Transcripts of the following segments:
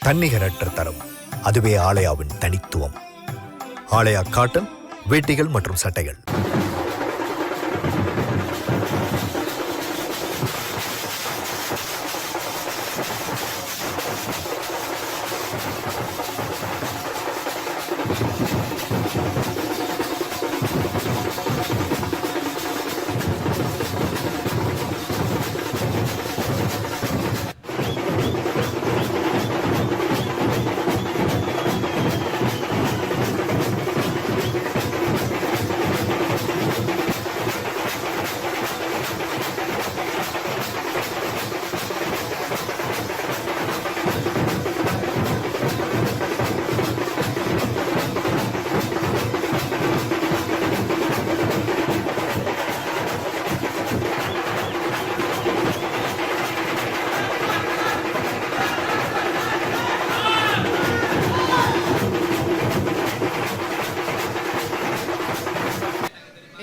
தன்னிகரற்ற தரம். அதுவே ஆலயாவின் தனித்துவம். ஆலயா காட்டன் வேட்டிகள் மற்றும் சட்டைகள்.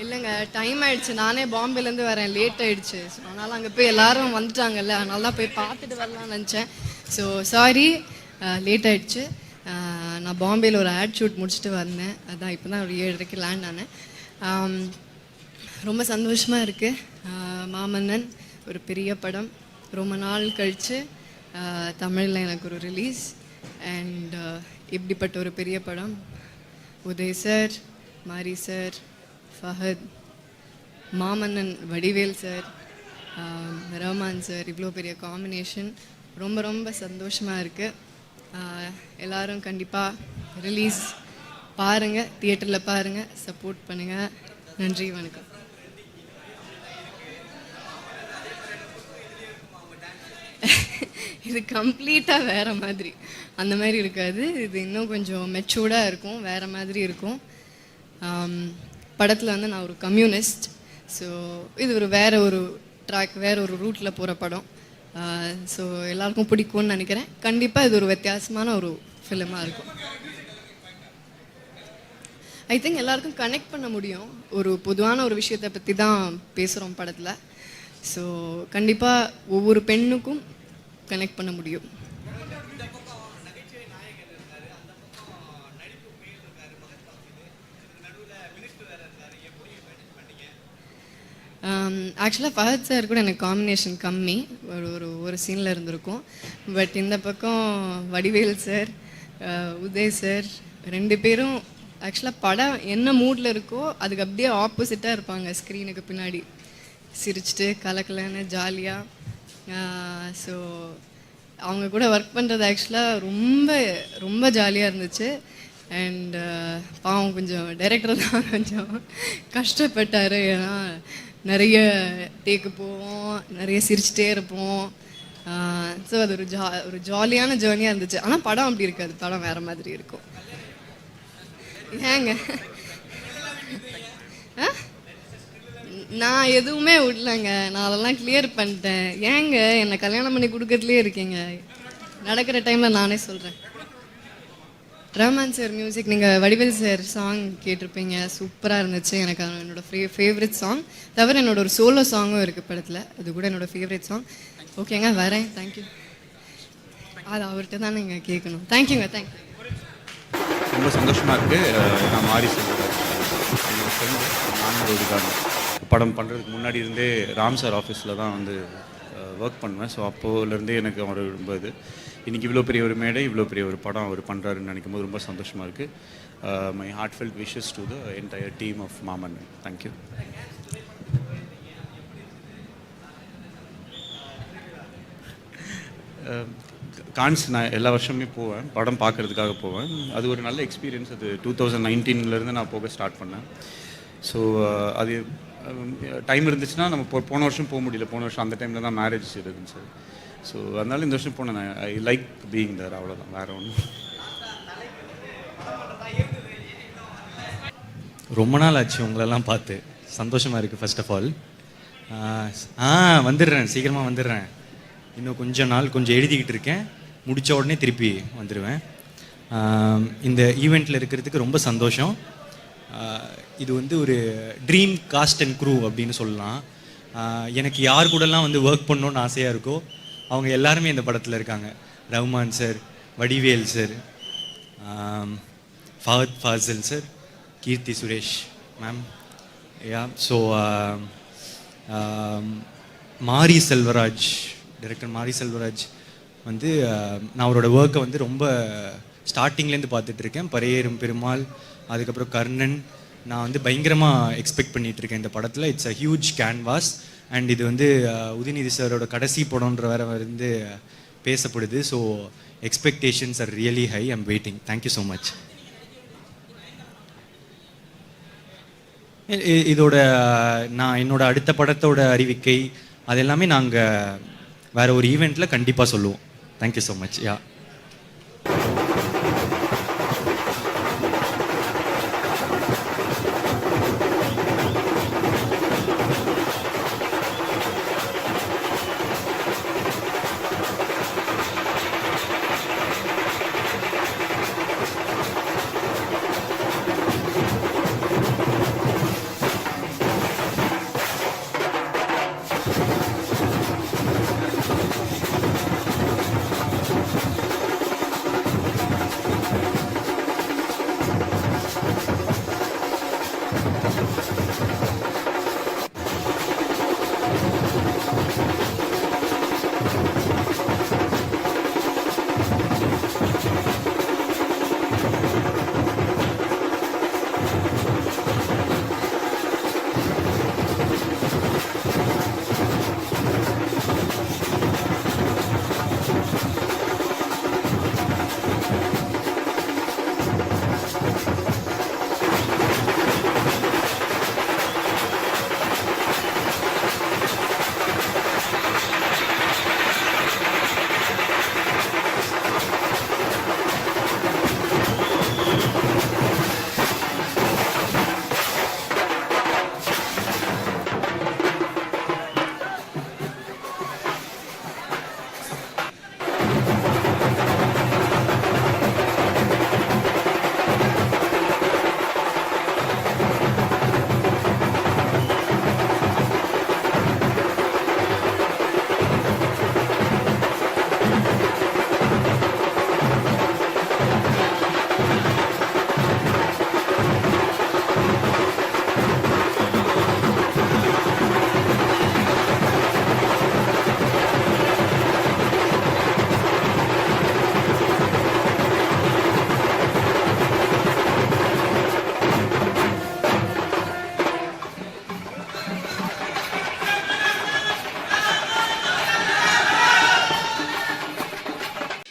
இல்லைங்க, டைம் ஆயிடுச்சு. நானே பாம்பேலேருந்து வரேன், லேட் ஆயிடுச்சு. ஸோ அதனால் அங்கே போய் எல்லாரும் வந்துட்டாங்கல்ல, அதனால தான் போய் பார்த்துட்டு வரலாம்னு நினச்சேன். ஸோ சாரி, லேட் ஆயிடுச்சு. நான் பாம்பேயில் ஒரு ஆட் ஷூட் முடிச்சுட்டு வந்தேன். அதான் இப்போ தான் ஒரு 7:30 லேண்ட் ஆனேன். ரொம்ப சந்தோஷமாக இருக்குது. மாமன்னன் ஒரு பெரிய படம், ரொம்ப நாள் கழித்து தமிழில் எனக்கு ஒரு ரிலீஸ். அண்ட் இப்படிப்பட்ட ஒரு பெரிய படம், உதய் சார், மாரி சார், ஃபஹத், மாமன்னன் வடிவேல் சார், ரஹ்மான் சார், இவ்வளோ பெரிய காம்பினேஷன். ரொம்ப ரொம்ப சந்தோஷமாக இருக்குது. எல்லோரும் கண்டிப்பாக ரிலீஸ் பாருங்கள், தியேட்டரில் பாருங்கள், சப்போர்ட் பண்ணுங்கள். நன்றி, வணக்கம். இது கம்ப்ளீட்டாக வேறு மாதிரி, அந்த மாதிரி இருக்காது. இது இன்னும் கொஞ்சம் மெச்சூர்டாக இருக்கும், வேறு மாதிரி இருக்கும். படத்தில் வந்து நான் ஒரு கம்யூனிஸ்ட். ஸோ இது வேறு ஒரு ட்ராக், வேறு ஒரு ரூட்டில் போகிற படம். ஸோ எல்லாருக்கும் பிடிக்கும்னு நினைக்கிறேன். கண்டிப்பாக இது ஒரு வித்தியாசமான ஒரு ஃபிலிமாக இருக்கும். ஐ திங்க் எல்லாருக்கும் கனெக்ட் பண்ண முடியும். ஒரு பொதுவான ஒரு விஷயத்தை பற்றி தான் பேசுகிறோம் படத்தில். ஸோ கண்டிப்பாக ஒவ்வொரு பெண்ணுக்கும் கனெக்ட் பண்ண முடியும். ஆக்சுவலாக ஃபஹத் சார் கூட எனக்கு காம்பினேஷன் கம்மி, ஒரு சீனில் இருந்திருக்கும். பட் இந்த பக்கம் வடிவேல் சார், உதய் சார், 2 பேரும் ஆக்சுவலாக படம் என்ன மூடில் இருக்கோ அதுக்கு அப்படியே ஆப்போசிட்டாக இருப்பாங்க. ஸ்க்ரீனுக்கு பின்னாடி சிரிச்சுட்டு கலக்கலன்னு ஜாலியாக. ஸோ அவங்க கூட ஒர்க் பண்ணுறது ஆக்சுவலாக ரொம்ப ரொம்ப ஜாலியாக இருந்துச்சு. அண்ட் பாவம் கொஞ்சம் டைரக்டர் தான் கொஞ்சம் கஷ்டப்பட்டார். ஏன்னா நிறைய டேக்கு போவோம், நிறைய சிரிச்சிட்டே இருப்போம். ஸோ அது ஒரு ஜாலியான ஜேர்னியாக இருந்துச்சு. ஆனால் படம் அப்படி இருக்காது, படம் வேறு மாதிரி இருக்கும். ஏங்க நான் எதுவுமே விடலைங்க, நான் அதெல்லாம் கிளியர் பண்ணிட்டேன். ஏங்க என்னை கல்யாணம் பண்ணி கொடுக்கறதுலேயே இருக்கீங்க. நடக்கிற டைமில் நானே சொல்கிறேன். ரஹ்மான் சார் மியூசிக், நீங்கள் வடிவேல் சார் சாங் கேட்டிருப்பீங்க, சூப்பராக இருந்துச்சு. எனக்கு என்னோட ஃபேவரட் சாங். தவிர என்னோட ஒரு சோலோ சாங்கும் இருக்குது படத்தில், அது கூட என்னோடய ஃபேவரட் சாங். ஓகேங்க, வரேன். தேங்க்யூ. அது அவர்கிட்ட தான் நீங்கள் கேட்கணும். தேங்க்யூங்க, தேங்க்யூ. ரொம்ப சந்தோஷமாக இருக்குது. நான் மாரி சொல்கிறேன், என்னோடய ஃப்ரெண்டு நானும் படம் பண்ணுறதுக்கு முன்னாடி இருந்தே ராம் சார் ஆஃபீஸில் தான் வந்து ஒர்க் பண்ணுவேன். ஸோ அப்போலேருந்தே எனக்கு அவர் ரொம்ப இது. இன்றைக்கி இவ்வளோ பெரிய ஒரு மேடை, இவ்வளோ பெரிய ஒரு படம் அவர் பண்ணுறாருன்னு நினைக்கும் போது ரொம்ப சந்தோஷமாக இருக்குது. My heartfelt wishes to the entire team of Maamannan. Thank you. கான்ஸ் நான் எல்லா வருஷமே போவேன், படம் பார்க்குறதுக்காக போவேன். அது ஒரு நல்ல எக்ஸ்பீரியன்ஸ். அது 2019 நான் போக ஸ்டார்ட் பண்ணேன். ஸோ அது டைம் இருந்துச்சுன்னா நம்ம போன வருஷம் போக முடியல. போன வருஷம் அந்த டைமில் தான் மேரேஜ் இருந்துச்சு சார். ஸோ அதனால இந்த வருஷம் போனேன். ஐ லைக் பீயிங் தேர், அவ்வளோதான், வேறு ஒன்றும். ரொம்ப நாள் ஆச்சு உங்களெல்லாம் பார்த்து, சந்தோஷமாக இருக்குது. ஃபர்ஸ்ட் ஆஃப் ஆல் வந்துடுறேன், சீக்கிரமாக வந்துடுறேன். இன்னும் கொஞ்சம் நாள் கொஞ்சம் எழுதிக்கிட்டு இருக்கேன், முடித்த உடனே திருப்பி வந்துடுவேன். இந்த ஈவெண்ட்டில் இருக்கிறதுக்கு ரொம்ப சந்தோஷம். இது வந்து ஒரு ட்ரீம் காஸ்ட் அண்ட் க்ரூ அப்படின்னு சொல்லலாம். எனக்கு யார் கூடலாம் வந்து ஒர்க் பண்ணணுன்னு ஆசையாக இருக்கோ அவங்க எல்லாருமே இந்த படத்தில் இருக்காங்க. Rahman sir, Vadivel sir, Fahadh Faasil sir, Keerthy Suresh ma'am, yeah. So Mari Selvaraj, director மாரி செல்வராஜ் வந்து நான் அவரோட ஒர்க்கை வந்து ரொம்ப ஸ்டார்டிங்லேருந்து பார்த்துட்ருக்கேன். பரையேறும் பெருமாள், அதுக்கப்புறம் கர்ணன், நான் வந்து பயங்கரமாக எக்ஸ்பெக்ட் பண்ணிகிட்ருக்கேன் இந்த படத்தில். It's a huge canvas and இது வந்து உதயநிதி சாரோட கடைசி படம்ன்ற வேற வந்து பேசப்படுது. So expectations are really high. I'm waiting. Thank you so much. இதோட நான் என்னோட அடுத்த படத்தோட அறிவிக்கை அது எல்லாமே நாங்கள் வேறு ஒரு ஈவெண்ட்டில் கண்டிப்பாக சொல்லுவோம். Thank you so much. யா.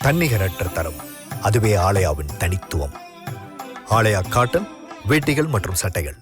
தன்னிகரற்ற தரம், அதுவே ஆலயாவின் தனித்துவம். ஆலயா காட்டன் வேட்டிகள் மற்றும் சட்டைகள்.